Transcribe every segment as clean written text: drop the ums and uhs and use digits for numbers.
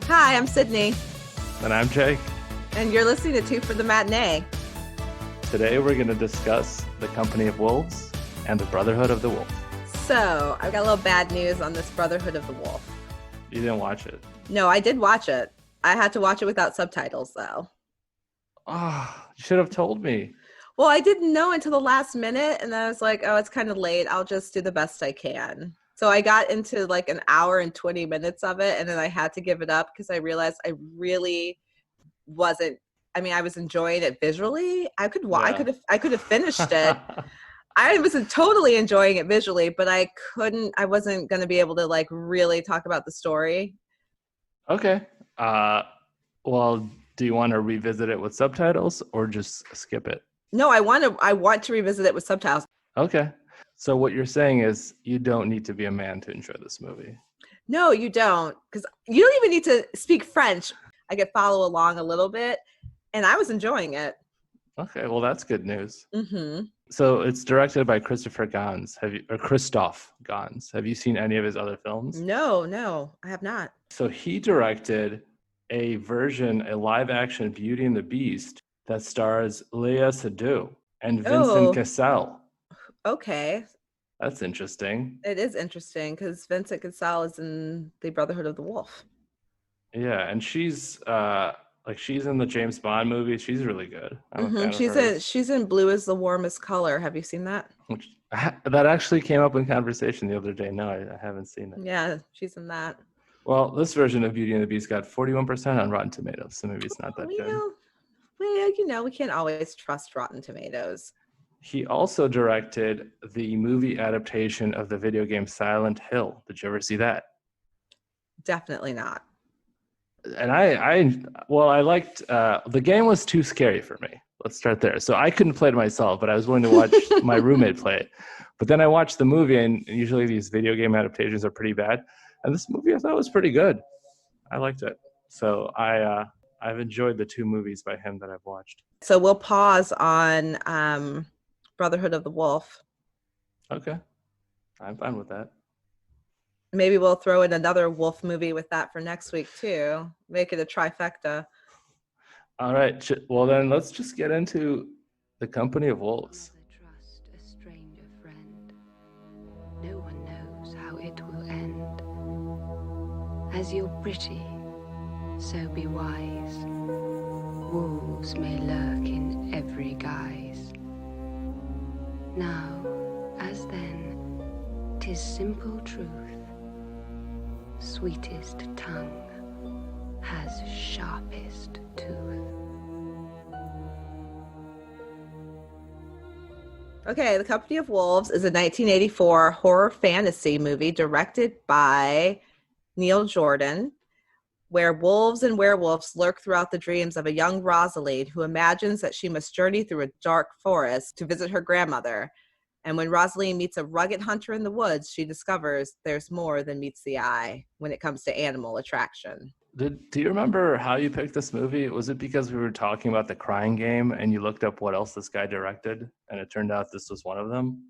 Hi, I'm Sydney, And I'm Jake. and you're listening to Two for the Matinee. Today we're going to discuss The Company of Wolves and The Brotherhood of the Wolf. So, I've got a little bad news on this Brotherhood of the Wolf. You didn't watch it. No, I did watch it. I had to watch it without subtitles, though. Oh, you should have told me. Well, I didn't know until the last minute, and I was like, oh, it's kind of late. I'll just do the best I can. So I got into like an hour and 20 minutes of it, and then I had to give it up because I realized I really wasn't. I mean, I was enjoying it visually. Yeah. I could have finished it. I was totally enjoying it visually, but I wasn't going to be able to like really talk about the story. Okay. Well, do you want to revisit it with subtitles or just skip it? No, I want to revisit it with subtitles. Okay. So what you're saying is you don't need to be a man to enjoy this movie. No, you don't, because you don't even need to speak French. I could follow along a little bit, and I was enjoying it. Okay, well that's good news. Mm-hmm. So it's directed by Christopher Gans. Christoph Gans. Have you seyne any of his other films? No, I have not. So he directed a live action Beauty and the Beast that stars Léa Seydoux and Vincent Oh, Cassel. okay. That's interesting. It is interesting because Vincent Cassel is in the Brotherhood of the Wolf. Yeah, and she's in the James Bond movie. She's really good. I'm a Mm-hmm. fan of hers. She's in Blue is the Warmest Color. Have you seen that? That actually came up in conversation the other day. No, I haven't seen it. Yeah, she's in that. Well, this version of Beauty and the Beast got 41% on Rotten Tomatoes, so maybe it's not that good. We can't always trust Rotten Tomatoes. He also directed the movie adaptation of the video game Silent Hill. Did you ever see that? Definitely not. And I liked the game was too scary for me. Let's start there. So I couldn't play it myself, but I was willing to watch my roommate play it. But then I watched the movie, and usually these video game adaptations are pretty bad. And this movie I thought was pretty good. I liked it. So I've enjoyed the two movies by him that I've watched. So we'll pause on Brotherhood of the Wolf. Okay. I'm fine with that. Maybe we'll throw in another wolf movie with that for next week too. Make it a trifecta. All right. Well, then let's just get into The Company of Wolves. Trust a stranger friend. No one knows how it will end. As you're pretty, so be wise. Wolves may lurk in every guise. Now, as then, 'tis simple truth. Sweetest tongue has sharpest tooth. Okay, The Company of Wolves is a 1984 horror fantasy movie directed by Neil Jordan, where wolves and werewolves lurk throughout the dreams of a young Rosalie who imagines that she must journey through a dark forest to visit her grandmother. And when Rosalie meets a rugged hunter in the woods, she discovers there's more than meets the eye when it comes to animal attraction. Do you remember how you picked this movie? Was it because we were talking about The Crying Game and you looked up what else this guy directed and it turned out this was one of them?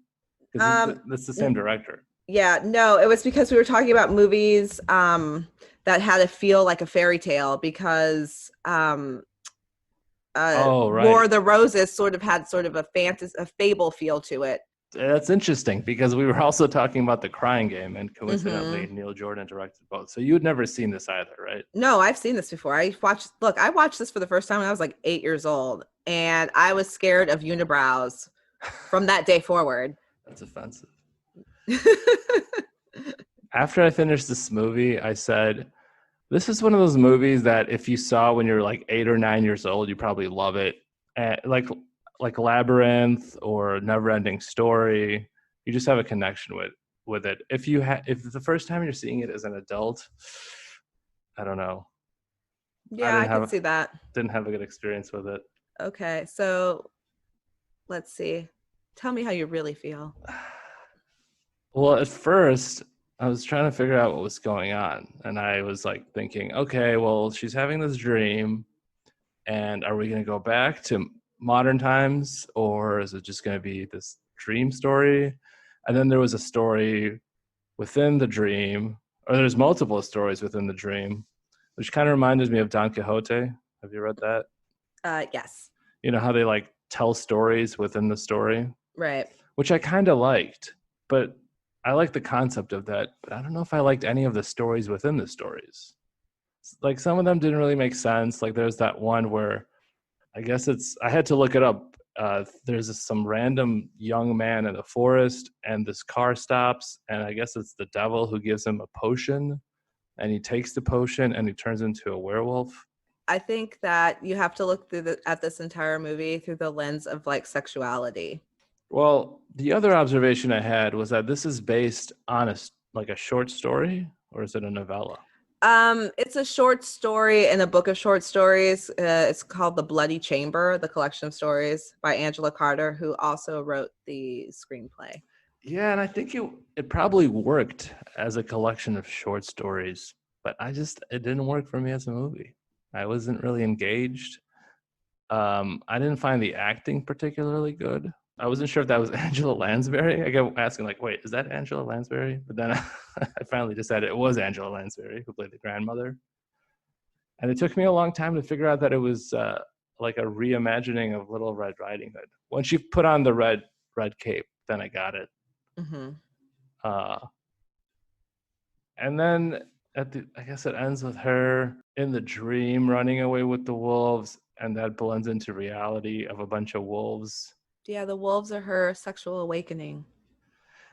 Because it's the same director. Yeah, no, it was because we were talking about movies that had to feel like a fairy tale because Right. War of the Roses sort of had sort of a fable feel to it. That's interesting because we were also talking about The Crying Game and coincidentally Neil Jordan directed both. So you had never seen this either, right? No, I've seen this before. I watched this for the first time when I was like 8 years old, and I was scared of unibrows from that day forward. That's offensive. After I finished this movie, I said, this is one of those movies that if you saw when you're like 8 or 9 years old, you probably love it. Like Labyrinth or Neverending Story, you just have a connection with it. If the first time you're seeing it as an adult, I don't know. Yeah, I can see that. Didn't have a good experience with it. Okay, so let's see. Tell me how you really feel. Well, at first, I was trying to figure out what was going on. And I was like thinking, okay, well, she's having this dream. And are we going to go back to modern times, or is it just going to be this dream story? And then there was a story within the dream, or there's multiple stories within the dream which kind of reminded me of Don Quixote. Have you read that? Yes. You know how they like tell stories within the story, Right. which I kind of liked, but I like the concept of that, but I don't know if I liked any of the stories within the stories. Like some of them didn't really make sense. Like there's that one where I had to look it up. There's some random young man in the forest and this car stops, and I guess it's the devil who gives him a potion, and he takes the potion and he turns into a werewolf. I think that you have to look at this entire movie through the lens of like sexuality. Well, the other observation I had was that this is based on a short story, or is it a novella? It's a short story in a book of short stories. It's called The Bloody Chamber, the collection of stories by Angela Carter, who also wrote the screenplay. Yeah, and I think it probably worked as a collection of short stories, but it didn't work for me as a movie. I wasn't really engaged. I didn't find the acting particularly good. I wasn't sure if that was Angela Lansbury. I kept asking, like, wait, is that Angela Lansbury? But then I finally decided it was Angela Lansbury who played the grandmother. And it took me a long time to figure out that it was like a reimagining of Little Red Riding Hood. Once you put on the red cape, then I got it. Mm-hmm. And then I guess it ends with her in the dream running away with the wolves, and that blends into reality of a bunch of wolves. Yeah, the wolves are her sexual awakening.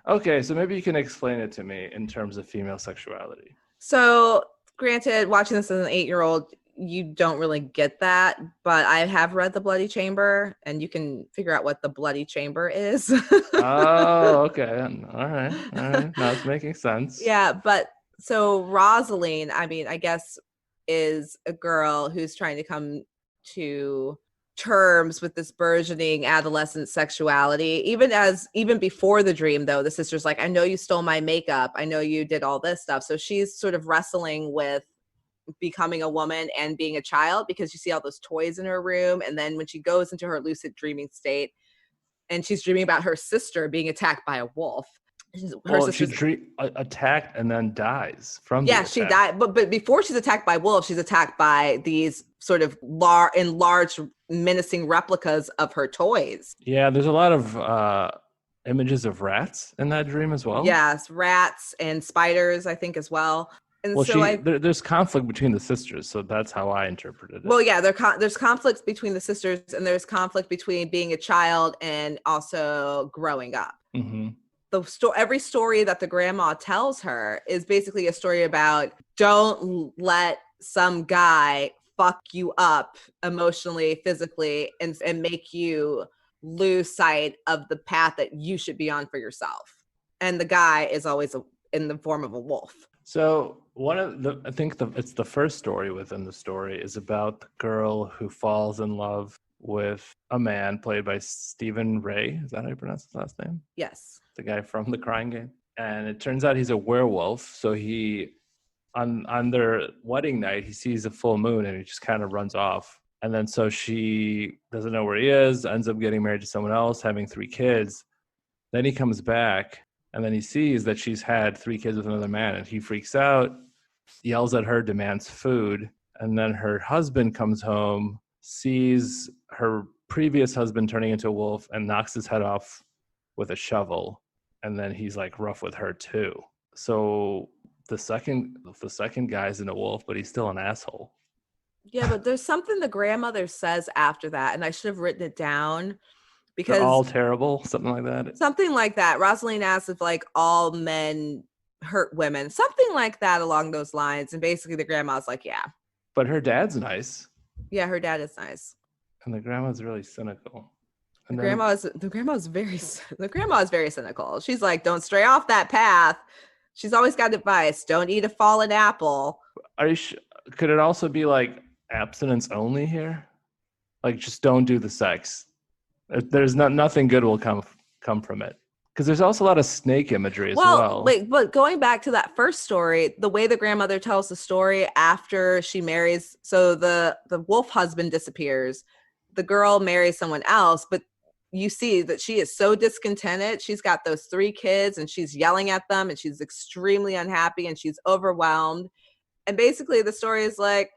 Okay, so maybe you can explain it to me in terms of female sexuality. So, granted, watching this as an 8-year-old, you don't really get that, but I have read The Bloody Chamber, and you can figure out what the Bloody Chamber is. Oh, okay. All right. Now it's making sense. Yeah, but so Rosaline, I mean, I guess, is a girl who's trying to come to terms with this burgeoning adolescent sexuality. Even before the dream, though, the sister's like, I know you stole my makeup, I know you did all this stuff. So she's sort of wrestling with becoming a woman and being a child, because you see all those toys in her room, and then when she goes into her lucid dreaming state and she's dreaming about her sister being attacked by a wolf. She attacked and then dies from yeah, the she attack. died, but before she's attacked by wolves, she's attacked by these sort of enlarged, menacing replicas of her toys. Yeah, there's a lot of images of rats in that dream as well. Yes, rats and spiders, I think, as well. And well, so there's conflict between the sisters, so that's how I interpreted it. Well, yeah, there's conflicts between the sisters, and there's conflict between being a child and also growing up. Mm-hmm. Every story that the grandma tells her is basically a story about don't let some guy fuck you up emotionally, physically, and make you lose sight of the path that you should be on for yourself. And the guy is always in the form of a wolf. So it's the first story within the story is about the girl who falls in love with a man played by Stephen Ray. Is that how you pronounce his last name? Yes. The guy from The Crying Game. And it turns out he's a werewolf. So he, on their wedding night, he sees a full moon and he just kind of runs off. And then so she doesn't know where he is, ends up getting married to someone else, having 3 kids. Then he comes back and then he sees that she's had 3 kids with another man, and he freaks out, yells at her, demands food. And then her husband comes home, sees her previous husband turning into a wolf, and knocks his head off with a shovel. And then he's like rough with her too. So the second guy's in a wolf, but he's still an asshole. Yeah, but there's something the grandmother says after that, and I should have written it down. Because they're all terrible, something like that. Something like that. Rosaline asks if like all men hurt women, something like that along those lines. And basically the grandma's like, yeah. But her dad's nice. Yeah, her dad is nice. And the grandma's really cynical. The grandma is very cynical. She's like, don't stray off that path. She's always got advice. Don't eat a fallen apple. Could it also be like abstinence only here? Like just don't do the sex. There's nothing good will come from it, because there's also a lot of snake imagery as well. But going back to that first story, the way the grandmother tells the story after she marries, so the wolf husband disappears, the girl marries someone else, but you see that she is so discontented. She's got those 3 kids and she's yelling at them and she's extremely unhappy and she's overwhelmed. And basically the story is like,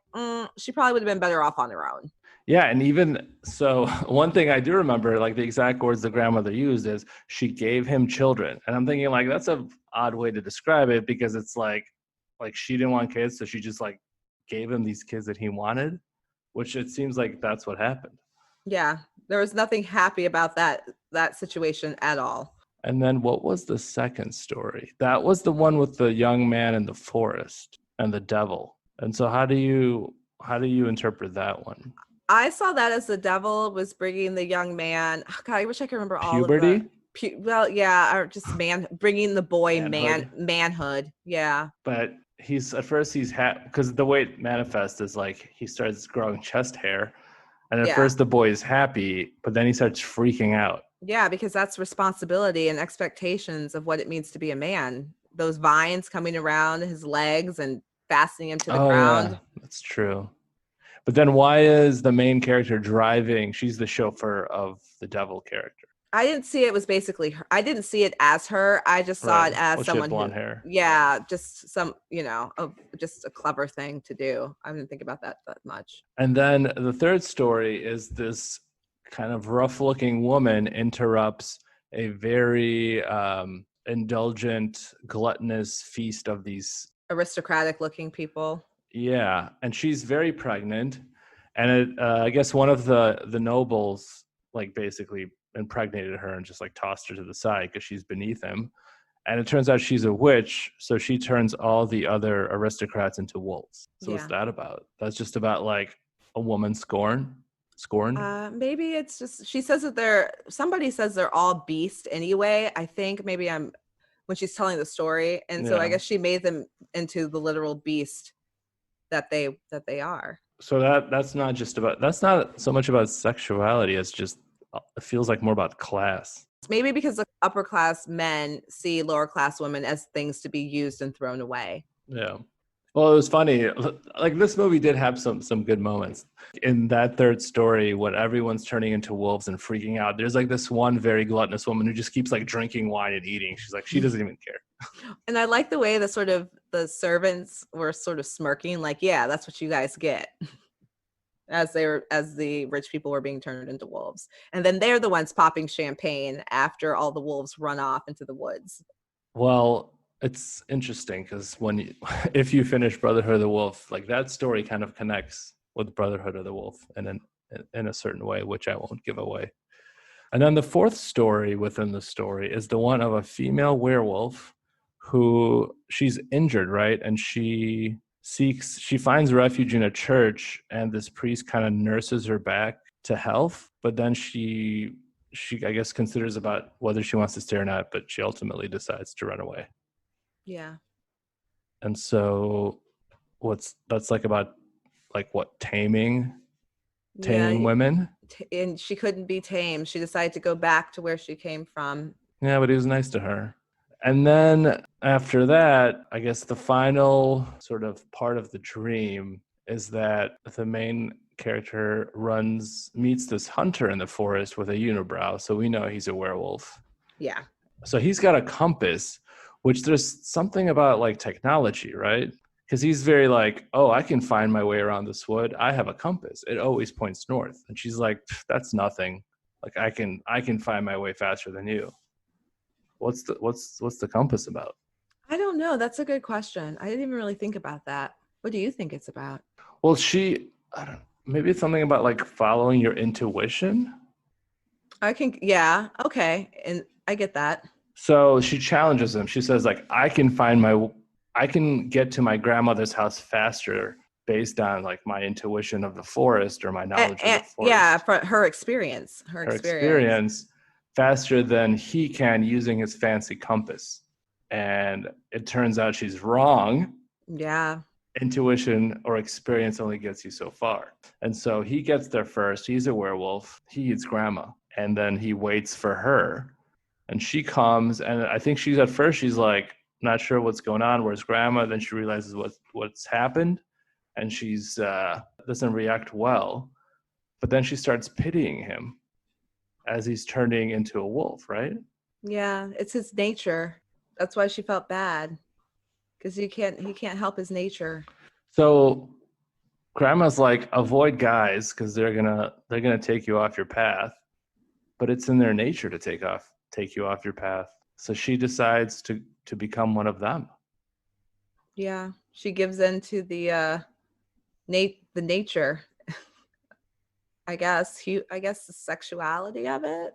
she probably would have been better off on her own. Yeah, and even so, one thing I do remember, like the exact words the grandmother used is, she gave him children. And I'm thinking, like, that's a odd way to describe it, because it's like she didn't want kids, so she just like gave him these kids that he wanted, which it seems like that's what happened. Yeah, there was nothing happy about that situation at all. And then what was the second story? That was the one with the young man in the forest and the devil. And so how do you interpret that one? I saw that as the devil was bringing the young man. Oh God, I wish I could remember all Puberty? of the. Well, yeah, or just bringing the boy manhood. Yeah. But he's at first because the way it manifests is like he starts growing chest hair, and at first the boy is happy, but then he starts freaking out. Yeah, because that's responsibility and expectations of what it means to be a man. Those vines coming around his legs and fastening him to the ground. Yeah, that's true. But then why is the main character driving? She's the chauffeur of the devil character. I didn't see it was basically her. I didn't see it as her. I just saw it as someone blonde hair. Yeah, just some, just a clever thing to do. I didn't think about that much. And then the third story is this kind of rough-looking woman interrupts a very indulgent, gluttonous feast of these aristocratic-looking people. Yeah, and she's very pregnant, and I guess one of the nobles like basically impregnated her and just like tossed her to the side because she's beneath him. And it turns out she's a witch, so she turns all the other aristocrats into wolves. So what's that about? That's just about like a woman scorned. Maybe it's just she says that somebody says they're all beast anyway. I think maybe when she's telling the story, and so I guess she made them into the literal beast that they are. So that's not so much about sexuality. It's just, it feels like more about class. Maybe because the upper class men see lower class women as things to be used and thrown away. Yeah. Well, it was funny. Like this movie did have some good moments. In that third story, when everyone's turning into wolves and freaking out, there's like this one very gluttonous woman who just keeps like drinking wine and eating. She's like, she doesn't even care. And I like the way the servants were sort of smirking, like, yeah, that's what you guys get. As the rich people were being turned into wolves. And then they're the ones popping champagne after all the wolves run off into the woods. Well, it's interesting because if you finish Brotherhood of the Wolf, like that story kind of connects with Brotherhood of the Wolf in a certain way, which I won't give away. And then the fourth story within the story is the one of a female werewolf who she's injured, right? And she finds refuge in a church, and this priest kind of nurses her back to health. But then she I guess considers about whether she wants to stay or not, but she ultimately decides to run away. Yeah. And so that's like about like what taming women? And she couldn't be tamed. She decided to go back to where she came from. Yeah, but he was nice to her. And then after that, I guess the final sort of part of the dream is that the main character meets this hunter in the forest with a unibrow. So we know he's a werewolf. Yeah. So he's got a compass, which there's something about like technology, right? Because he's very like, oh, I can find my way around this wood. I have a compass. It always points north. And she's like, that's nothing. Like I can find my way faster than you. What's the compass about? I don't know. That's a good question. I didn't even really think about that. What do you think it's about? Well, maybe it's something about like following your intuition. Yeah. Okay. And I get that. So she challenges him. She says like, I can get to my grandmother's house faster based on like my intuition of the forest or my knowledge of the forest. Yeah, for her experience. Her experience faster than he can using his fancy compass. And it turns out she's wrong. Yeah. Intuition or experience only gets you so far. And so he gets there first. He's a werewolf. He eats grandma. And then he waits for her. And she comes, and I think she's like, not sure what's going on. Where's grandma? Then she realizes what's happened. And she's doesn't react well. But then she starts pitying him as he's turning into a wolf, right? Yeah, it's his nature. That's why she felt bad, because he can't help his nature. So grandma's like, avoid guys because they're gonna take you off your path, but it's in their nature to take you off your path. So she decides to become one of them. Yeah, she gives in to the nature. I guess the sexuality of it.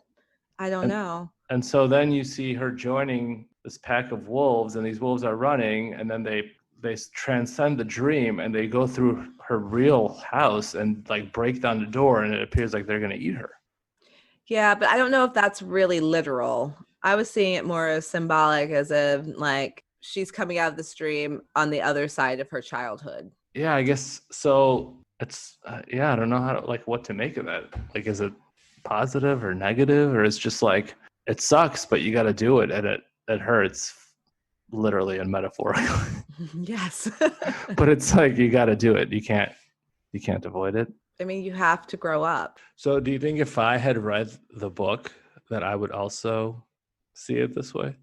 I don't know. And so then you see her joining this pack of wolves, and these wolves are running, and then they transcend the dream, and they go through her real house and like break down the door, and it appears like they're going to eat her. Yeah, but I don't know if that's really literal. I was seeing it more as symbolic, as if like she's coming out of the stream on the other side of her childhood. Yeah, I guess so. It's I don't know what to make of that. Like, is it positive or negative, or it's just like it sucks, but you got to do it, and it hurts, literally and metaphorically. Yes. But it's like you got to do it. You can't avoid it. I mean, you have to grow up. So, do you think if I had read the book, that I would also see it this way?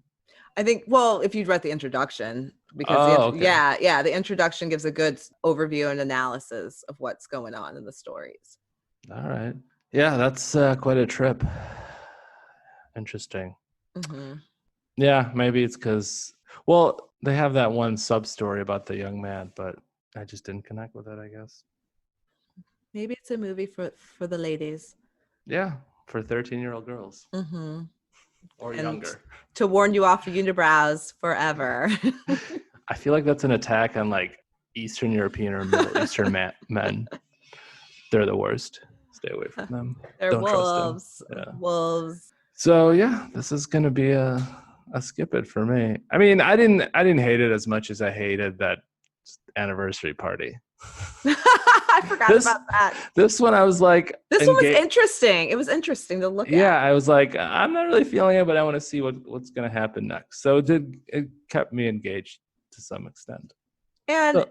I think, well, if you'd read the introduction, because the introduction gives a good overview and analysis of what's going on in the stories. All right. Yeah, that's quite a trip. Interesting. Mm-hmm. Yeah, maybe it's because, well, they have that one sub-story about the young man, but I just didn't connect with it, I guess. Maybe it's a movie for the ladies. Yeah, for 13-year-old girls. Mm-hmm. Or younger. To warn you off unibrows forever. I feel like that's an attack on like Eastern European or Middle Eastern men. They're the worst. Stay away from them. They're Don't wolves. Trust them. Yeah. Wolves. So yeah, this is gonna be a skip it for me. I mean, I didn't hate it as much as I hated that anniversary party. I forgot about that. This one I was like, this one was interesting. It was interesting to look at. Yeah, I was like, I'm not really feeling it, but I want to see what's going to happen next. So it kept me engaged to some extent. And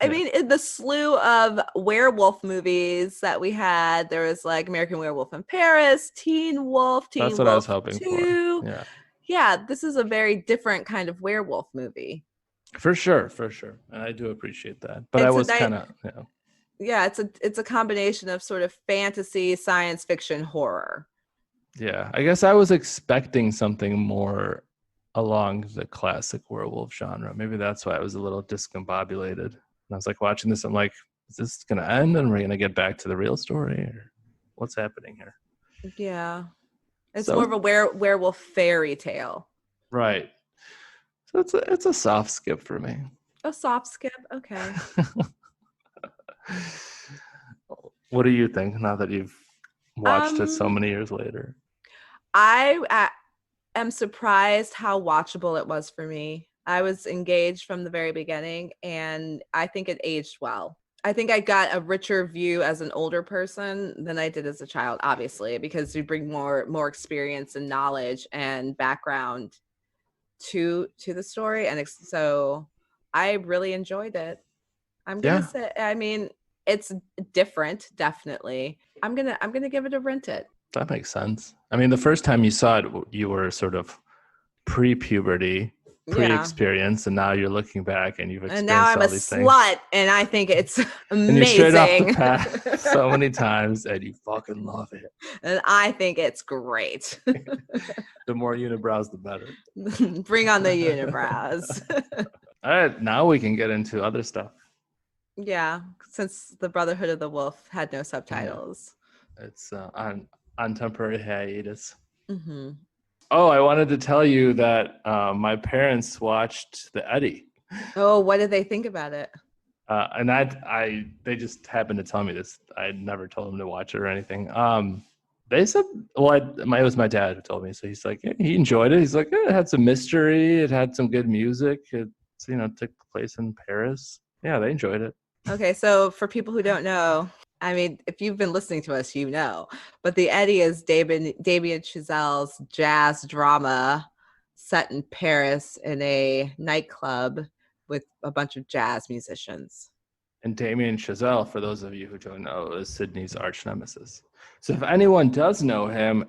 I mean, in the slew of werewolf movies that we had, there was like American Werewolf in Paris, Teen Wolf, Teen That's Wolf what I was hoping 2. for. Yeah, this is a very different kind of werewolf movie. For sure. And I do appreciate that. But I was kind of, Yeah, it's a combination of sort of fantasy, science fiction, horror. Yeah, I guess I was expecting something more along the classic werewolf genre. Maybe that's why I was a little discombobulated. And I was like watching this, I'm like, is this going to end and we're going to get back to the real story? Or what's happening here? Yeah. It's more of a werewolf fairy tale. Right. So it's a soft skip for me. A soft skip? Okay. What do you think now that you've watched it so many years later? I am surprised how watchable it was for me. I was engaged from the very beginning, and I think it aged well. I think I got a richer view as an older person than I did as a child, obviously, because you bring more experience and knowledge and background to the story, and so I really enjoyed it. I'm gonna say, I mean, it's different, definitely. I'm gonna give it a rent it. That makes sense. I mean, the first time you saw it, you were sort of pre-puberty, pre-experience, and now you're looking back and you've experienced all these things. And now I'm a slut, and I think it's amazing. And you're straight off the path so many times, and you fucking love it. And I think it's great. The more unibrows, the better. Bring on the unibrows. All right, now we can get into other stuff. Yeah, since the Brotherhood of the Wolf had no subtitles. Yeah. It's on temporary hiatus. Mm-hmm. Oh, I wanted to tell you that my parents watched The Eddie. Oh, what did they think about it? And they just happened to tell me this. I never told them to watch it or anything. They said, well, it was my dad who told me. So he's like, he enjoyed it. He's like, it had some mystery. It had some good music. It, took place in Paris. Yeah, they enjoyed it. Okay, so for people who don't know, I mean, if you've been listening to us, you know, but The Eddie is Damien Chazelle's jazz drama set in Paris in a nightclub with a bunch of jazz musicians. And Damien Chazelle, for those of you who don't know, is Sydney's arch nemesis. So if anyone does know him,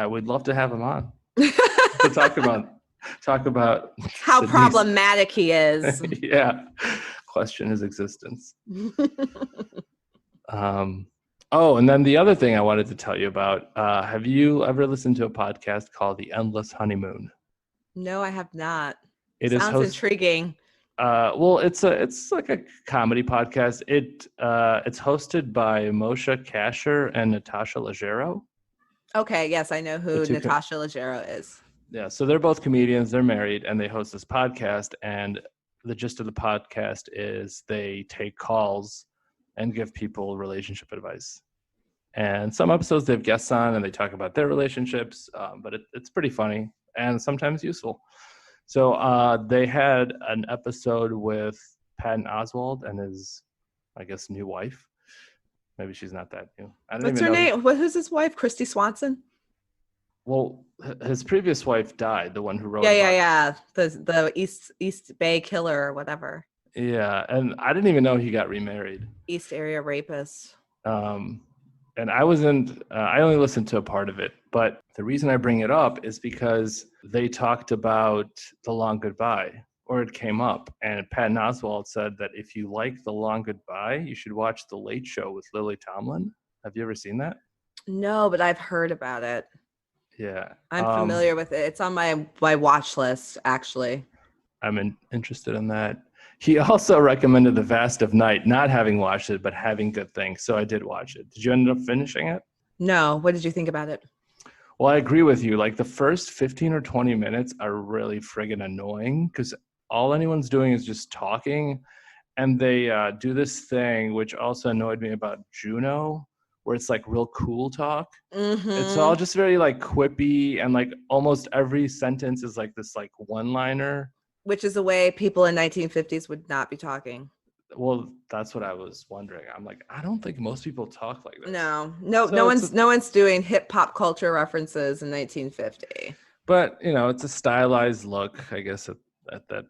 we'd love to have him on to talk about how Sydney's problematic he is. Yeah. question his existence. Oh, and then the other thing I wanted to tell you about, have you ever listened to a podcast called The Endless Honeymoon? No, I have not. It is Sounds intriguing. Well, it's like a comedy podcast. It's hosted by Moshe Kasher and Natasha Leggero. Okay, yes, I know who Natasha Leggero is. Yeah, so they're both comedians. They're married, and they host this podcast. And the gist of the podcast is they take calls and give people relationship advice. And some episodes they have guests on, and they talk about their relationships. But it's pretty funny and sometimes useful. So they had an episode with Patton Oswalt and his, I guess, new wife. Maybe she's not that new. What's her name? Who's his wife? Christy Swanson? Well, his previous wife died, the one who wrote the East Bay killer or whatever. Yeah, and I didn't even know he got remarried. East Area Rapist. And I only listened to a part of it, but the reason I bring it up is because they talked about The Long Goodbye, or it came up, and Patton Oswalt said that if you like The Long Goodbye, you should watch The Late Show with Lily Tomlin. Have you ever seen that? No, but I've heard about it. Yeah. I'm familiar with it. It's on my watch list, actually. I'm interested in that. He also recommended The Vast of Night, not having watched it, but having good things. So I did watch it. Did you end up finishing it? No. What did you think about it? Well, I agree with you. Like the first 15 or 20 minutes are really friggin' annoying because all anyone's doing is just talking. And they do this thing, which also annoyed me about Juno, where it's like real cool talk. Mm-hmm. It's all just very like quippy, and like almost every sentence is like this like one-liner. Which is the way people in 1950s would not be talking. Well, that's what I was wondering. I'm like, I don't think most people talk like this. No one's doing hip hop culture references in 1950. But it's a stylized look, I guess, at that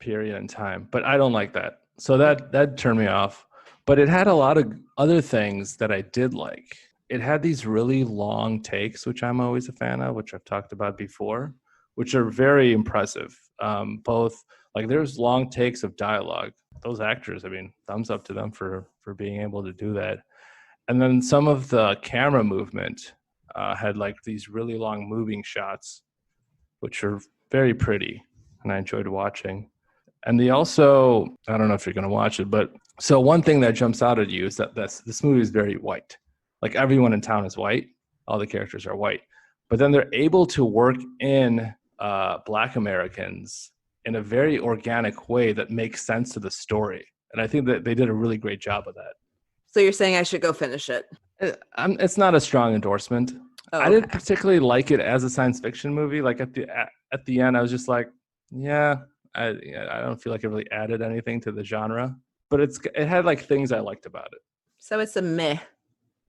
period in time. But I don't like that. So that turned me off. But it had a lot of other things that I did like. It had these really long takes, which I'm always a fan of, which I've talked about before, which are very impressive. Both, like, there's long takes of dialogue. Those actors, I mean, thumbs up to them for being able to do that. And then some of the camera movement had like these really long moving shots, which are very pretty, and I enjoyed watching. And they also, I don't know if you're going to watch it, but so one thing that jumps out at you is that this movie is very white. Like everyone in town is white. All the characters are white. But then they're able to work in Black Americans in a very organic way that makes sense to the story. And I think that they did a really great job of that. So you're saying I should go finish it? It's not a strong endorsement. Oh, I didn't particularly like it as a science fiction movie. Like at the end, I was just like, yeah, I don't feel like it really added anything to the genre. But it had like things I liked about it. So it's a meh.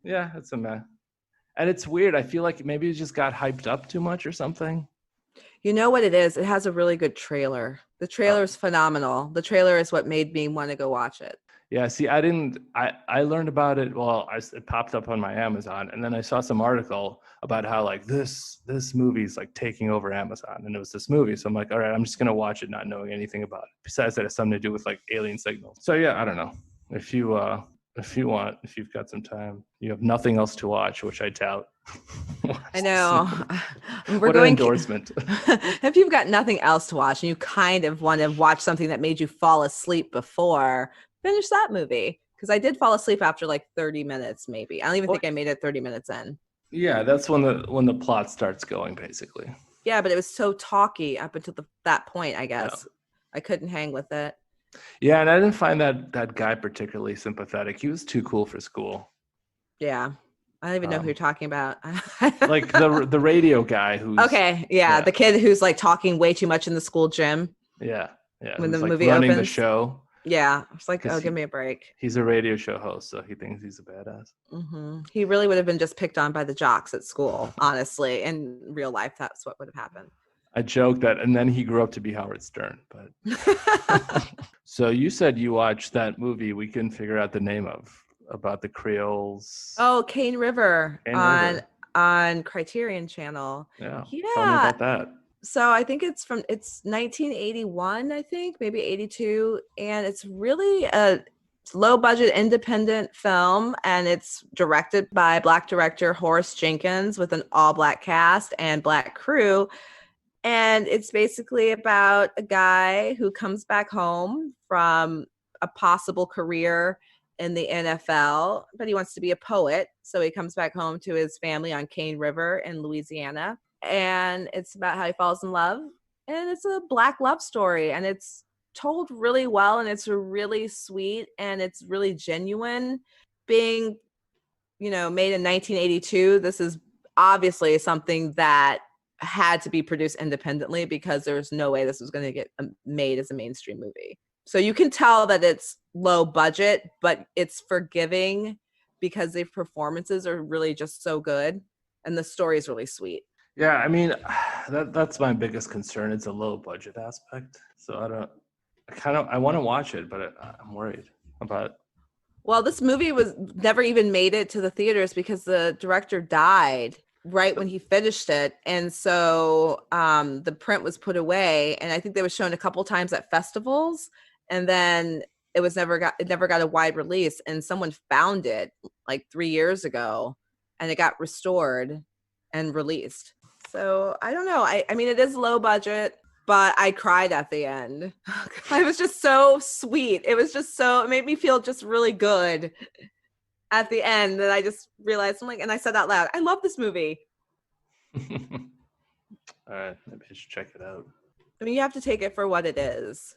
Yeah, it's a meh. And it's weird. I feel like maybe it just got hyped up too much or something. You know what it is? It has a really good trailer. The trailer is phenomenal. The trailer is what made me want to go watch it. Yeah, see, I learned about it. Well, it popped up on my Amazon, and then I saw some article about how like this movie's like taking over Amazon, and it was this movie. So I'm like, all right, I'm just gonna watch it, not knowing anything about it. Besides that, it's something to do with like alien signals. So yeah, I don't know. If you've got some time, you have nothing else to watch, which I doubt. I know. What an endorsement. If you've got nothing else to watch and you kind of want to watch something that made you fall asleep before, finish that movie. Because I did fall asleep after like 30 minutes, maybe. I don't even think I made it 30 minutes in. Yeah, that's when the plot starts going, basically. Yeah, but it was so talky up until that point, I guess. Yeah. I couldn't hang with it. Yeah, and I didn't find that guy particularly sympathetic. He was too cool for school. Yeah. I don't even know who you're talking about. Like the radio guy who's... Okay, yeah, the kid who's like talking way too much in the school gym. Yeah. When the like movie running opens. the show. Yeah, it's like, give me a break. He's a radio show host, so he thinks he's a badass. Mm-hmm. He really would have been just picked on by the jocks at school, honestly. In real life, that's what would have happened. I joke that, and then he grew up to be Howard Stern. But so you said you watched that movie we couldn't figure out the name of, about the Creoles. Oh, Cain River on Criterion Channel. Yeah. Tell me about that. So I think it's 1981, I think, maybe 82. And it's really a low budget independent film. And it's directed by Black director Horace Jenkins with an all black cast and black crew. And it's basically about a guy who comes back home from a possible career in the NFL, but he wants to be a poet. So he comes back home to his family on Cain River in Louisiana. And it's about how he falls in love. And it's a black love story. And it's told really well. And it's really sweet. And it's really genuine. Being, made in 1982, this is obviously something that had to be produced independently because there's no way this was going to get made as a mainstream movie. So you can tell that it's low budget, but it's forgiving because the performances are really just so good and the story is really sweet. Yeah, I mean, that's my biggest concern. It's a low budget aspect. So I want to watch it, but I'm worried about. Well, this movie was never even made it to the theaters because the director died right when he finished it. And so the print was put away, and I think they were shown a couple times at festivals, and then it never got a wide release, and someone found it like 3 years ago and it got restored and released. So I don't know. I mean, it is low budget, but I cried at the end. It was just so sweet. It made me feel just really good at the end that I just realized, and I said out loud, I love this movie. All right, maybe I should check it out. I mean, you have to take it for what it is.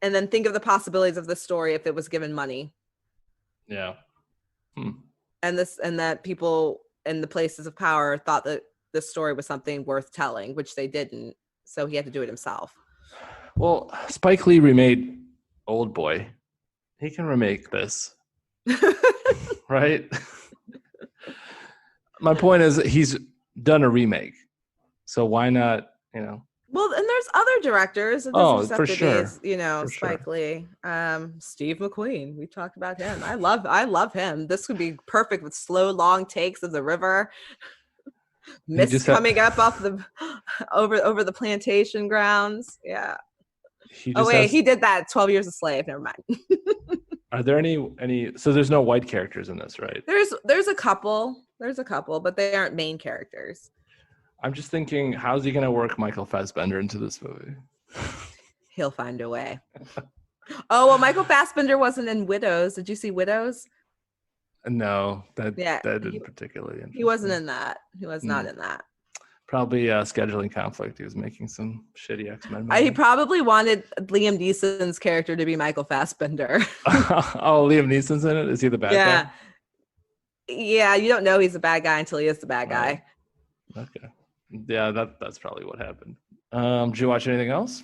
And then think of the possibilities of the story if it was given money. Yeah. And that people in the places of power thought that this story was something worth telling, which they didn't. So he had to do it himself. Well, Spike Lee remade Old Boy. He can remake this. Right? My point is he's done a remake. So why not, Well, and there's other directors. For sure. Spike Lee, Steve McQueen. We talked about him. I love him. This would be perfect with slow, long takes of the river. Mist coming up off over the plantation grounds. Yeah. He did that 12 Years a Slave. Never mind. Are there any? So there's no white characters in this, right? There's a couple. But they aren't main characters. I'm just thinking, how's he going to work Michael Fassbender into this movie? He'll find a way. Oh, well, Michael Fassbender wasn't in Widows. Did you see Widows? No, that didn't particularly interest He wasn't in that. He was not in that. Probably scheduling conflict. He was making some shitty X-Men movies. He probably wanted Liam Neeson's character to be Michael Fassbender. Oh, Liam Neeson's in it? Is he the bad guy? Yeah, you don't know he's a bad guy until he is the bad guy. Okay. Yeah, that's probably what happened. Did you watch anything else?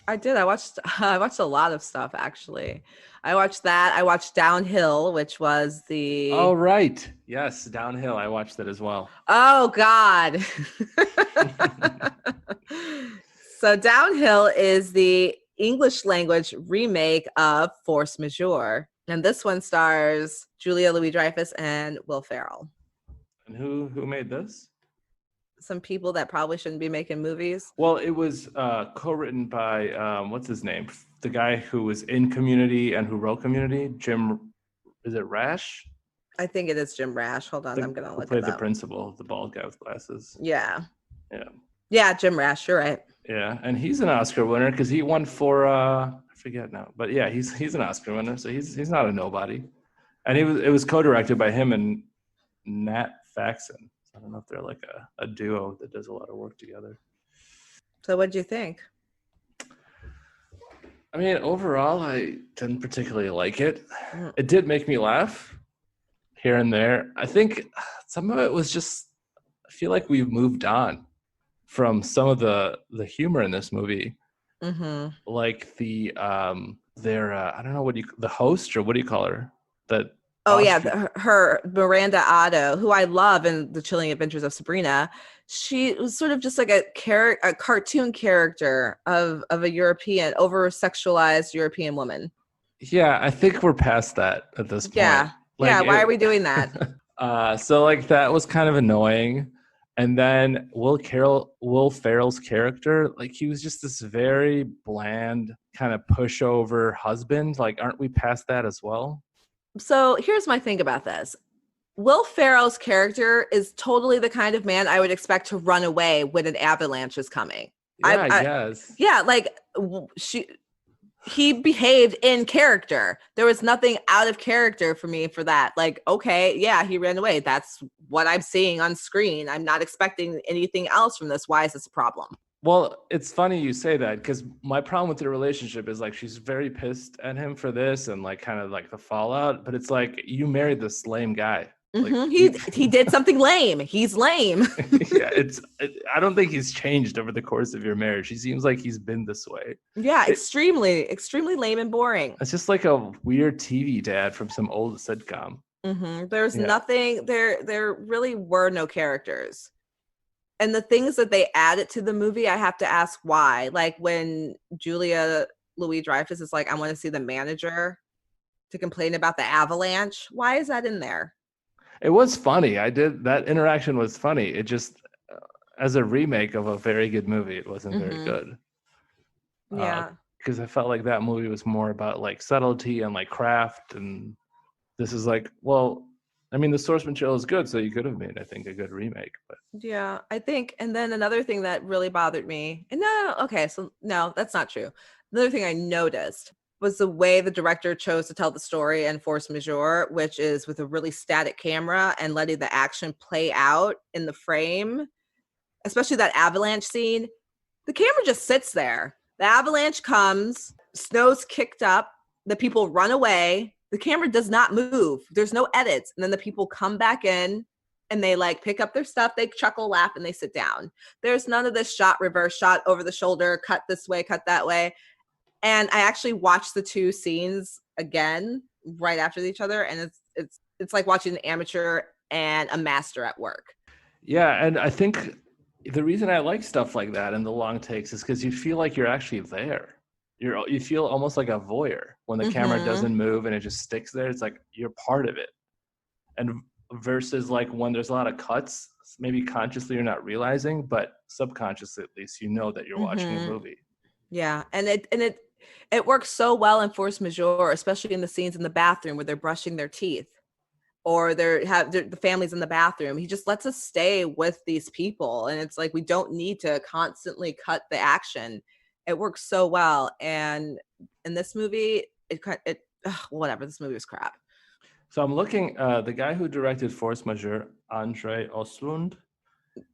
I did. I watched a lot of stuff, actually. I watched that. I watched Downhill, which was the... Oh, right. Yes, Downhill. I watched that as well. Oh, God. So Downhill is the English language remake of Force Majeure. And this one stars Julia Louis-Dreyfus and Will Ferrell. And who made this? Some people that probably shouldn't be making movies. Well, it was co-written by what's his name? The guy who was in Community and who wrote Community. Jim, is it Rash? I think it is Jim Rash. Hold on, I'm gonna look it up. Played the principal, the bald guy with glasses. Yeah, Jim Rash. You're right. Yeah, and he's an Oscar winner because he won for I forget now, but yeah, he's an Oscar winner, so he's not a nobody. And it was co-directed by him and Nat Faxon. I don't know if they're like a duo that does a lot of work together. So what'd you think? I mean, overall, I didn't particularly like it. It did make me laugh here and there. I think some of it was just, I feel like we've moved on from some of the humor in this movie. Mm-hmm. Like the, I don't know, the host, or what do you call her? That. Oh, yeah, her Miranda Otto, who I love in The Chilling Adventures of Sabrina. She was sort of just like a cartoon character of a European, over-sexualized European woman. Yeah, I think we're past that at this point. Yeah, why are we doing that? So like that was kind of annoying. And then Will Ferrell's character, like he was just this very bland kind of pushover husband. Like, aren't we past that as well? So here's my thing about this. Will Ferrell's character is totally the kind of man I would expect to run away when an avalanche is coming. Yeah, I guess. Yeah, like he behaved in character. There was nothing out of character for me for that. Like, okay, yeah, he ran away. That's what I'm seeing on screen. I'm not expecting anything else from this. Why is this a problem? Well, it's funny you say that because my problem with their relationship is like she's very pissed at him for this and like kind of like the fallout. But it's like you married this lame guy. Like, he did something lame. He's lame. Yeah, I don't think he's changed over the course of your marriage. He seems like he's been this way. Yeah, extremely lame and boring. It's just like a weird TV dad from some old sitcom. There's nothing there. There really were no characters, and the things that they added to the movie, I have to ask why. Like when Julia Louis-Dreyfus is like, "I want to see the manager to complain about the avalanche." Why is that in there? It was funny. That interaction was funny. It just, as a remake of a very good movie, it wasn't very good. Yeah. Because I felt like that movie was more about like subtlety and like craft. And this is like, well, I mean, the source material is good. So you could have made, I think, a good remake. But yeah, I think. And then another thing that really bothered me, and no, that's not true. Another thing I noticed was the way the director chose to tell the story in Force Majeure, which is with a really static camera and letting the action play out in the frame, especially that avalanche scene. The camera just sits there. The avalanche comes, snow's kicked up, the people run away, the camera does not move. There's no edits. And then the people come back in and they like pick up their stuff, they chuckle, laugh, and they sit down. There's none of this shot, reverse shot, over the shoulder, cut this way, cut that way. And I actually watched the two scenes again right after each other, and it's like watching an amateur and a master at work. Yeah, and I think the reason I like stuff like that and the long takes is because you feel like you're actually there. You feel almost like a voyeur when the camera doesn't move and it just sticks there. It's like you're part of it. And versus like when there's a lot of cuts, maybe consciously you're not realizing, but subconsciously at least you know that you're watching a movie. Yeah, and it works so well in Force Majeure, especially in the scenes in the bathroom where they're brushing their teeth or the family's in the bathroom. He just lets us stay with these people. And it's like, we don't need to constantly cut the action. It works so well. And in this movie, whatever, this movie was crap. So I'm looking, the guy who directed Force Majeure, Andre Oslund,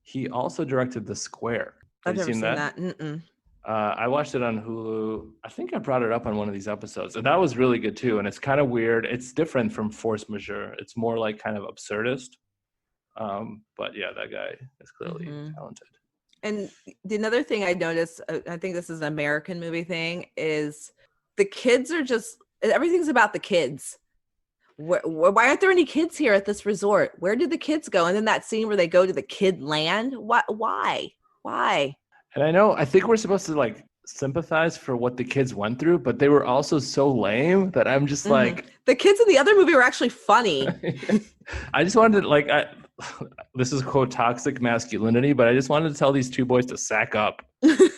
he also directed The Square. I've never seen that. I watched it on Hulu. I think I brought it up on one of these episodes, and that was really good too. And it's kind of weird. It's different from Force Majeure. It's more like kind of absurdist. But yeah, that guy is clearly talented. And another thing I noticed, I think this is an American movie thing, is the kids are just, everything's about the kids. Why aren't there any kids here at this resort? Where did the kids go? And then that scene where they go to the kid land. Why? And I think we're supposed to like sympathize for what the kids went through, but they were also so lame that I'm just like, the kids in the other movie were actually funny. I just wanted to like, this is quote toxic masculinity, but I just wanted to tell these two boys to sack up.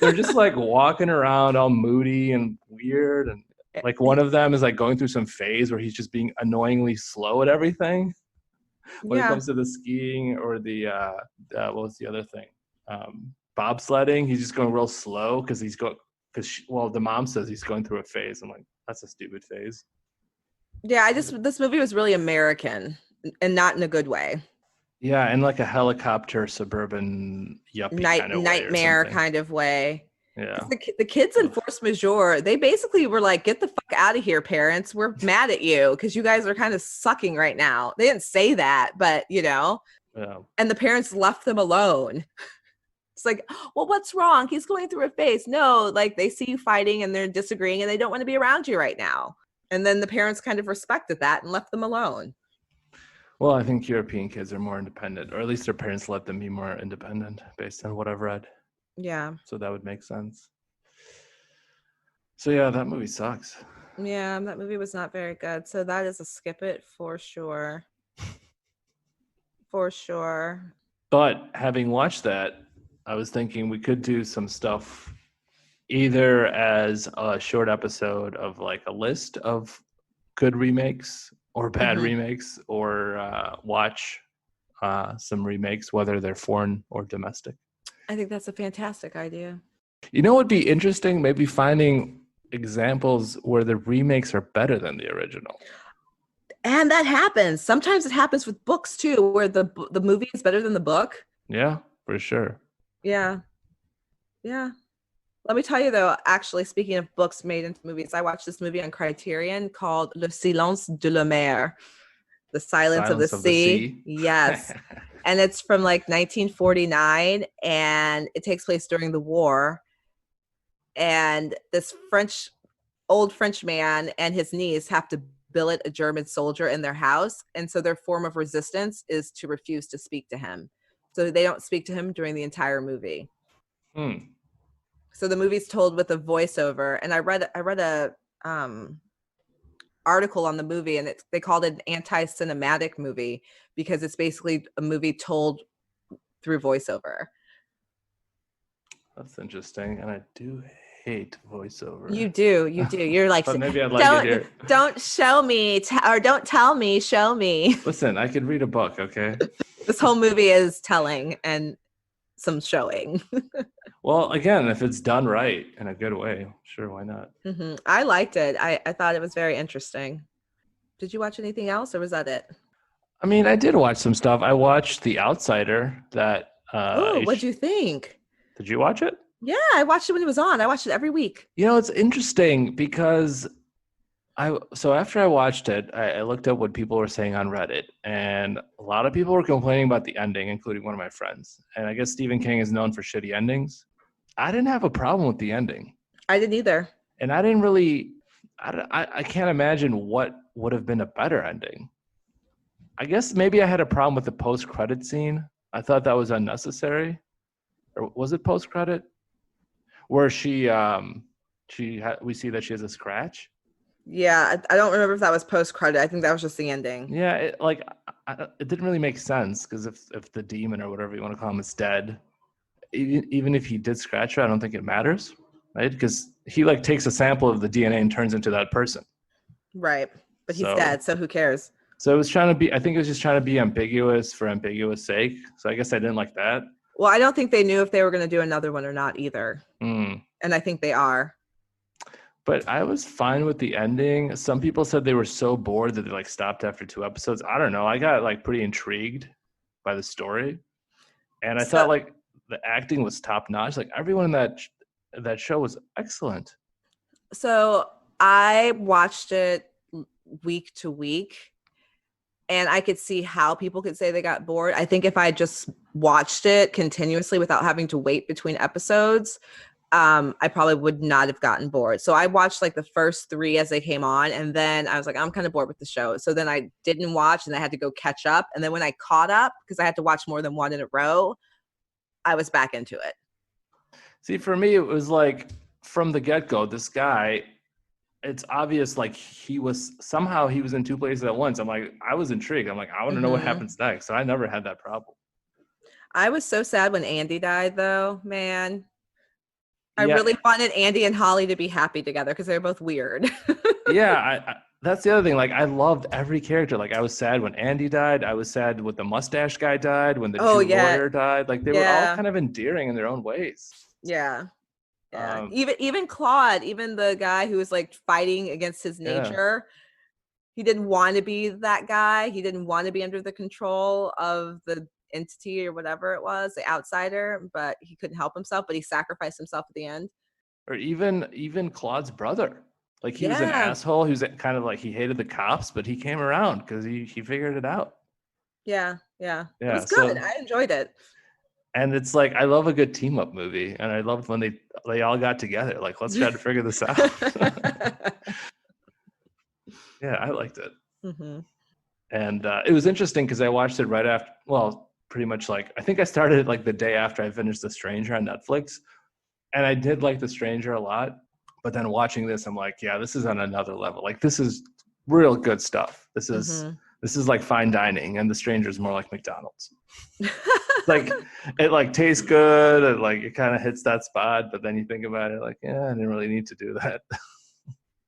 They're just like walking around all moody and weird, and like one of them is like going through some phase where he's just being annoyingly slow at everything when it comes to the skiing or the what was the other thing, bobsledding. He's just going real slow because the mom says he's going through a phase. I'm like, that's a stupid phase. Yeah, this movie was really American and not in a good way. Yeah, and like a helicopter suburban yuppie kind of nightmare kind of way. Yeah. The kids in Force Majeure, they basically were like, get the fuck out of here, parents. We're mad at you because you guys are kind of sucking right now. They didn't say that, but Yeah. And the parents left them alone. It's like, well, what's wrong? He's going through a phase. No, like they see you fighting and they're disagreeing and they don't want to be around you right now. And then the parents kind of respected that and left them alone. Well, I think European kids are more independent, or at least their parents let them be more independent based on what I've read. Yeah. So that would make sense. So yeah, that movie sucks. Yeah, that movie was not very good. So that is a skip it for sure. For sure. But having watched that, I was thinking we could do some stuff either as a short episode of like a list of good remakes or bad remakes, or watch some remakes, whether they're foreign or domestic. I think that's a fantastic idea. You know what would be interesting? Maybe finding examples where the remakes are better than the original. And that happens. Sometimes it happens with books too, where the movie is better than the book. Yeah, for sure. Yeah. Yeah. Let me tell you though, actually, speaking of books made into movies, I watched this movie on Criterion called Le Silence de la Mer, The Silence of the Sea. Yes. And it's from like 1949, and it takes place during the war. And this old French man and his niece have to billet a German soldier in their house. And so their form of resistance is to refuse to speak to him. So they don't speak to him during the entire movie. So the movie's told with a voiceover. And I read a article on the movie, and they called it an anti-cinematic movie because it's basically a movie told through voiceover. That's interesting. And I do hate voiceover. You do. You're like, but maybe I'd like it here. Don't show me, or don't tell me, show me. Listen, I could read a book, okay? This whole movie is telling and some showing. Well, again, if it's done right in a good way, sure, why not? I liked it. I thought it was very interesting. Did you watch anything else, or was that it? I mean, I did watch some stuff. I watched The Outsider. What'd you think? Did you watch it? Yeah, I watched it when it was on. I watched it every week. You know, it's interesting because after I watched it, I looked up what people were saying on Reddit, and a lot of people were complaining about the ending, including one of my friends. And I guess Stephen King is known for shitty endings. I didn't have a problem with the ending. I didn't either. And I didn't really, I can't imagine what would have been a better ending. I guess maybe I had a problem with the post-credit scene. I thought that was unnecessary. Or was it post-credit? Where we see that she has a scratch. Yeah, I don't remember if that was post-credit. I think that was just the ending. Yeah, it didn't really make sense, because if the demon or whatever you want to call him is dead, even if he did scratch her, I don't think it matters, right? Because he like takes a sample of the DNA and turns into that person. Right, but he's dead, so who cares? So it was I think it was just trying to be ambiguous for ambiguous sake. So I guess I didn't like that. Well, I don't think they knew if they were going to do another one or not either. And I think they are. But I was fine with the ending. Some people said they were so bored that they like stopped after 2 episodes. I don't know. I got like pretty intrigued by the story. And I thought like the acting was top notch. Like everyone in that show was excellent. So I watched it week to week, and I could see how people could say they got bored. I think if I just watched it continuously without having to wait between episodes, I probably would not have gotten bored. So I watched like the first 3 as they came on, and then I was like, I'm kind of bored with the show. So then I didn't watch, and I had to go catch up. And then when I caught up, because I had to watch more than one in a row, I was back into it. See, for me, it was like from the get-go, this guy, it's obvious like he was in 2 places at once. I'm like, I was intrigued. I'm like, I want to know what happens next. So I never had that problem. I was so sad when Andy died, though, man. I really wanted Andy and Holly to be happy together because they're both weird. Yeah, that's the other thing. Like, I loved every character. Like, I was sad when Andy died. I was sad when the mustache guy died, when the Jew lawyer died. Like, they were all kind of endearing in their own ways. Yeah. Yeah. Even Claude, even the guy who was like fighting against his nature, he didn't want to be that guy. He didn't want to be under the control of the entity or whatever it was, the outsider, but he couldn't help himself, but he sacrificed himself at the end. Or even Claude's brother. Like, he was an asshole. He was kind of like, he hated the cops, but he came around because he figured it out. Yeah. It was good. I enjoyed it. And it's like, I love a good team up movie. And I loved when they all got together. Like, let's try to figure this out. Yeah, I liked it. And it was interesting because I watched it right after, pretty much like, I think I started it like the day after I finished The Stranger on Netflix. And I did like The Stranger a lot. But then watching this, I'm like, yeah, this is on another level. Like, this is real good stuff. This is This is like fine dining, and The Stranger's more like McDonald's. It's like it like tastes good, and like it kind of hits that spot, but then you think about it, like, yeah, I didn't really need to do that.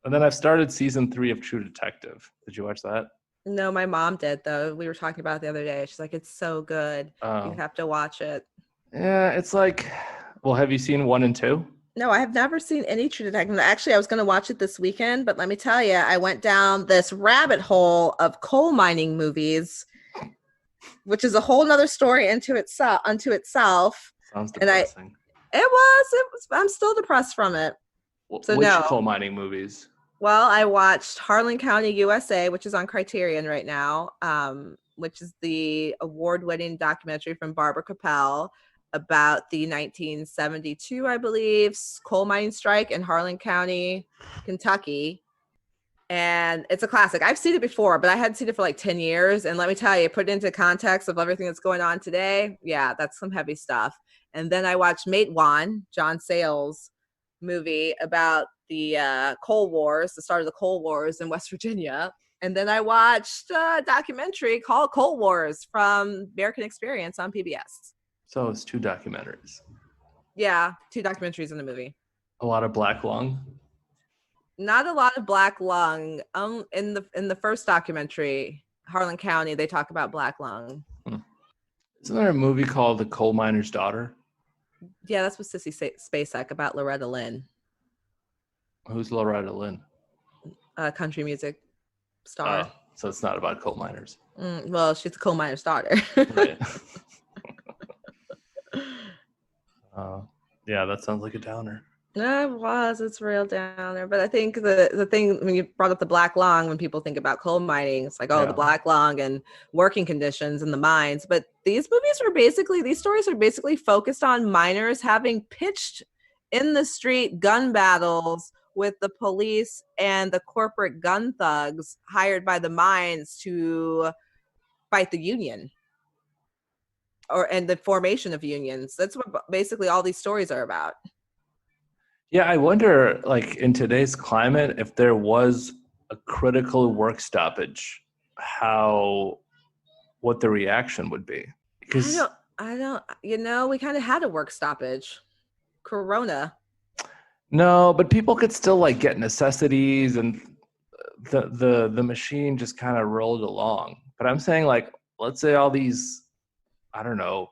And then I've started season 3 of True Detective. Did you watch that? No, my mom did though. We were talking about it the other day. She's like, it's so good. You have to watch it. Yeah, it's like, well, have you seen 1 and 2? No, I have never seen any True Detective. Actually, I was going to watch it this weekend, but let me tell you, I went down this rabbit hole of coal mining movies, which is a whole nother story unto itself. Sounds depressing. It was. I'm still depressed from it. So which no. coal mining movies? Well, I watched Harlan County, USA, which is on Criterion right now, which is the award-winning documentary from Barbara Capel about the 1972, I believe, coal mining strike in Harlan County, Kentucky. And it's a classic. I've seen it before, but I hadn't seen it for like 10 years. And let me tell you, put it into context of everything that's going on today. Yeah, that's some heavy stuff. And then I watched Matewan, John Sayles' movie about the coal wars, the start of the coal wars in West Virginia. And then I watched a documentary called Coal Wars from American Experience on PBS. So it's 2 documentaries. Yeah, 2 documentaries in the movie. A lot of black lung. Not a lot of black lung. In the first documentary, Harlan County, they talk about black lung. Isn't there a movie called The Coal Miner's Daughter? Yeah, that's with Sissy Spacek about Loretta Lynn. Who's Loretta Lynn? Country music star. Oh, so it's not about coal miners. Well, she's a coal miner's daughter. Right. Yeah, that sounds like a downer. It's real downer. But I think the thing, when you brought up the black lung, when people think about coal mining, it's like, the black lung and working conditions in the mines. But these stories are basically focused on miners having pitched in the street gun battles with the police and the corporate gun thugs hired by the mines to fight the union. And the formation of unions. That's what basically all these stories are about. Yeah, I wonder, like, in today's climate, if there was a critical work stoppage, what the reaction would be. Because I don't, we kind of had a work stoppage. Corona. No, but people could still like get necessities, and the machine just kind of rolled along. But I'm saying, like, let's say all these, I don't know,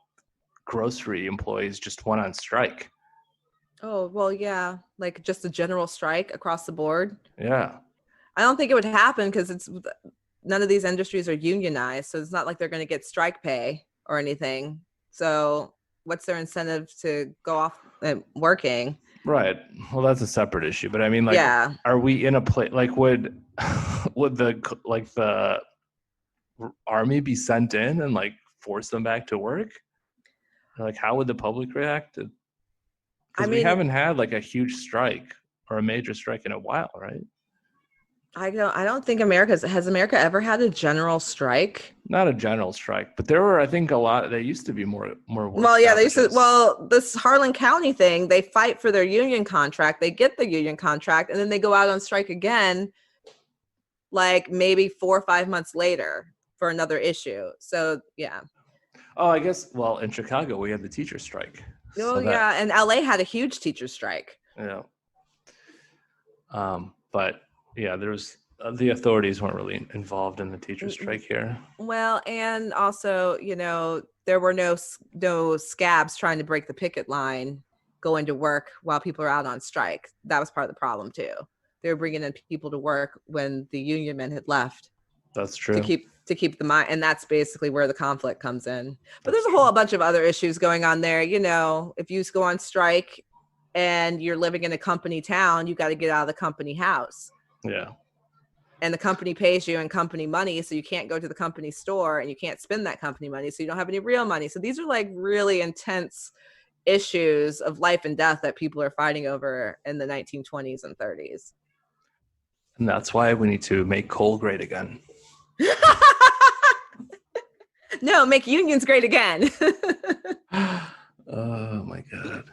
grocery employees just went on strike. Oh, well, yeah. Like just a general strike across the board. Yeah. I don't think it would happen because none of these industries are unionized. So it's not like they're going to get strike pay or anything. So what's their incentive to go off working? Right. Well, that's a separate issue. But I mean, like, yeah. Are we in a place, like, would the army be sent in and like force them back to work? Like, how would the public react? Because we haven't had like a huge strike or a major strike in a while, right? I don't think has America ever had a general strike? Not a general strike, but there were, I think, there used to be more work. Well, yeah, this Harlan County thing, they fight for their union contract, they get the union contract, and then they go out on strike again, like maybe 4 or 5 months later for another issue. So, yeah. Oh, I guess, well, in Chicago, we had the teacher strike. Oh, yeah, and LA had a huge teacher strike. Yeah. But yeah, the authorities weren't really involved in the teacher strike here. Well, and also, there were no scabs trying to break the picket line going to work while people are out on strike. That was part of the problem too. They were bringing in people to work when the union men had left. That's true. To keep the mind, and that's basically where the conflict comes in. But there's a whole bunch of other issues going on there. If you go on strike and you're living in a company town, you got to get out of the company house. Yeah. And the company pays you in company money, so you can't go to the company store and you can't spend that company money, so you don't have any real money. So these are like really intense issues of life and death that people are fighting over in the 1920s and 30s. And that's why we need to make coal great again. No, make unions great again. Oh my God.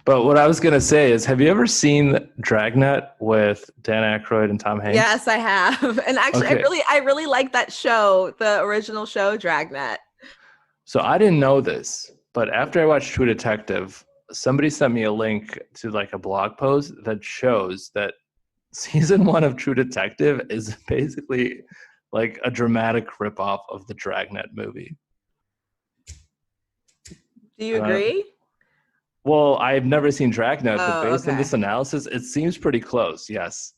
But what I was gonna say is, have you ever seen Dragnet with Dan Aykroyd and Tom Hanks? Yes, I have. And actually, Okay. I really like that show, the original show, Dragnet. So I didn't know this, but after I watched True Detective, somebody sent me a link to like a blog post that shows that season 1 of True Detective is basically like a dramatic ripoff of the Dragnet movie. Do you agree? Well, I've never seen Dragnet, but Oh, based on okay. this analysis, it seems pretty close. Yes.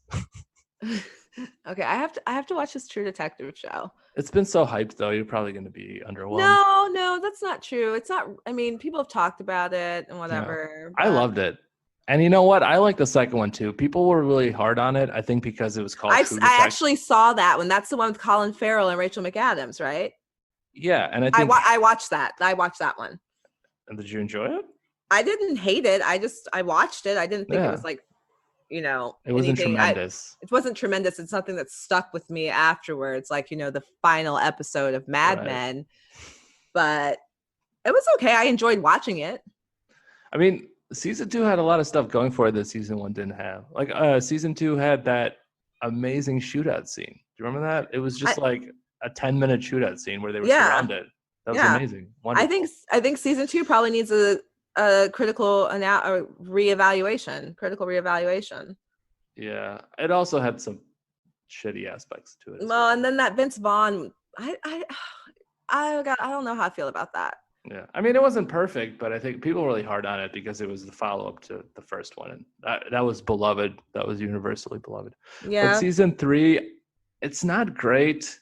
Okay, I have to watch this True Detective show. It's been so hyped, though. You're probably going to be underwhelmed. No, that's not true. It's not. I mean, people have talked about it and whatever. I loved it. And you know what? I like the second one, too. People were really hard on it, I think, because it was called True Detective. I actually saw that one. That's the one with Colin Farrell and Rachel McAdams, right? Yeah, and I think... I watched that. I watched that one. And did you enjoy it? I didn't hate it. I watched it. I didn't think it was like, you know, it wasn't tremendous. It wasn't tremendous. It's something that stuck with me afterwards, like, you know, the final episode of Mad Men. But it was okay. I enjoyed watching it. I mean, season 2 had a lot of stuff going for it that season 1 didn't have. Like season 2 had that amazing shootout scene. Do you remember that? It was just like a 10-minute shootout scene where they were surrounded. That was amazing. Wonderful. I think season 2 probably needs a critical reevaluation. Yeah, it also had some shitty aspects to it. Well, and then that Vince Vaughn, I don't know how I feel about that. Yeah, I mean, it wasn't perfect, but I think people were really hard on it because it was the follow-up to the first one, and that was beloved. That was universally beloved. Yeah. But season 3, it's not great.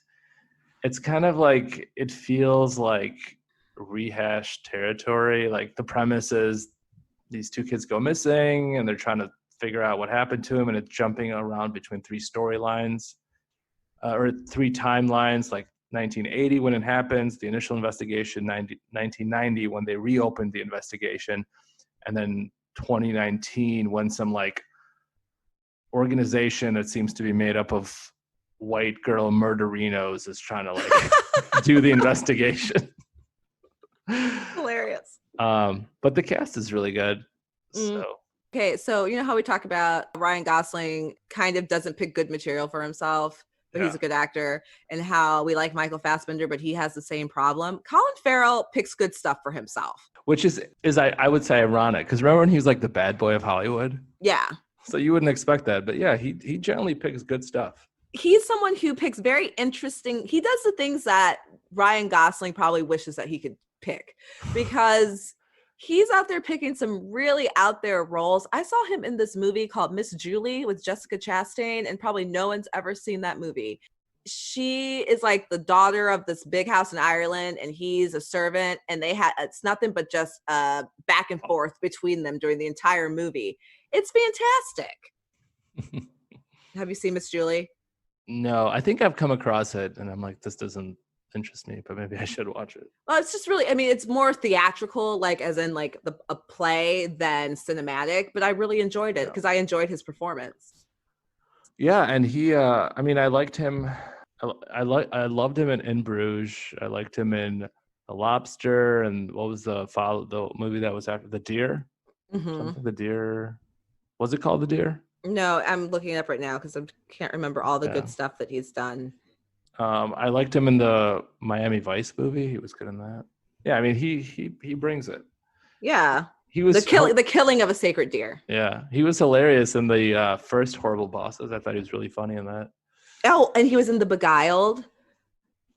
It's kind of like, it feels like rehashed territory. Like the premise is these 2 kids go missing and they're trying to figure out what happened to him, and it's jumping around between 3 storylines or 3 timelines, like 1980 when it happens, the initial investigation, 1990 when they reopened the investigation, and then 2019 when some like organization that seems to be made up of white girl murderinos is trying to like do the investigation. Hilarious. But the cast is really good. So okay, so you know how we talk about Ryan Gosling kind of doesn't pick good material for himself, but he's a good actor, and how we like Michael Fassbender, but he has the same problem. Colin Farrell picks good stuff for himself, which is I would say ironic, because remember when he was like the bad boy of Hollywood? Yeah. So you wouldn't expect that, but yeah, he generally picks good stuff. He's someone who picks very interesting. He does the things that Ryan Gosling probably wishes that he could pick, because he's out there picking some really out there roles. I saw him in this movie called Miss Julie with Jessica Chastain, and probably no one's ever seen that movie. She is like the daughter of this big house in Ireland, and he's a servant, and it's nothing but just back and forth between them during the entire movie. It's fantastic. Have you seen Miss Julie? No, I think I've come across it, and I'm like, this doesn't interest me, but maybe I should watch it. Well, it's just really, I mean, it's more theatrical, like as in like a play than cinematic, but I really enjoyed it because I enjoyed his performance. Yeah, and he, I mean, I liked him. I loved him in Bruges. I liked him in The Lobster, and what was the movie that was after The Deer? Something The Deer. Was it called The Deer? No, I'm looking it up right now because I can't remember all the good stuff that he's done. I liked him in the Miami Vice movie. He was good in that. Yeah, I mean, he brings it. Yeah, he was the killing of a sacred deer. Yeah, he was hilarious in the first Horrible Bosses. I thought he was really funny in that. Oh, and he was in The Beguiled.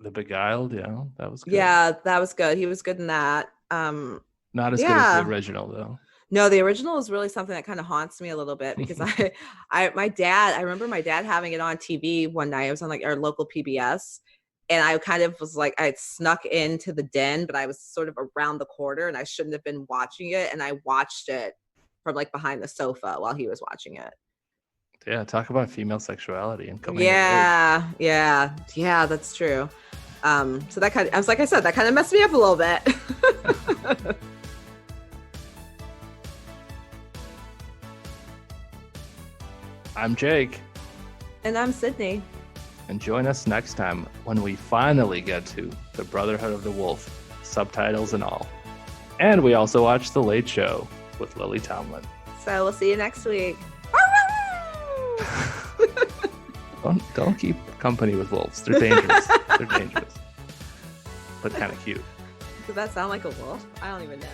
The Beguiled, yeah, that was good. Yeah, that was good. He was good in that. Not as good as the original, though. No, the original is really something that kind of haunts me a little bit because I remember my dad having it on TV one night. It was on like our local PBS, and I kind of was like, I had snuck into the den, but I was sort of around the corner and I shouldn't have been watching it. And I watched it from like behind the sofa while he was watching it. Yeah. Talk about female sexuality and coming. Yeah. That's true. So that kind of, like I said, that kind of messed me up a little bit. I'm Jake. And I'm Sydney. And join us next time when we finally get to The Brotherhood of the Wolf, subtitles and all. And we also watch The Late Show. with Lily Tomlin. So we'll see you next week. Don't keep company with wolves. They're dangerous. They're dangerous. But kind of cute. Does that sound like a wolf? I don't even know.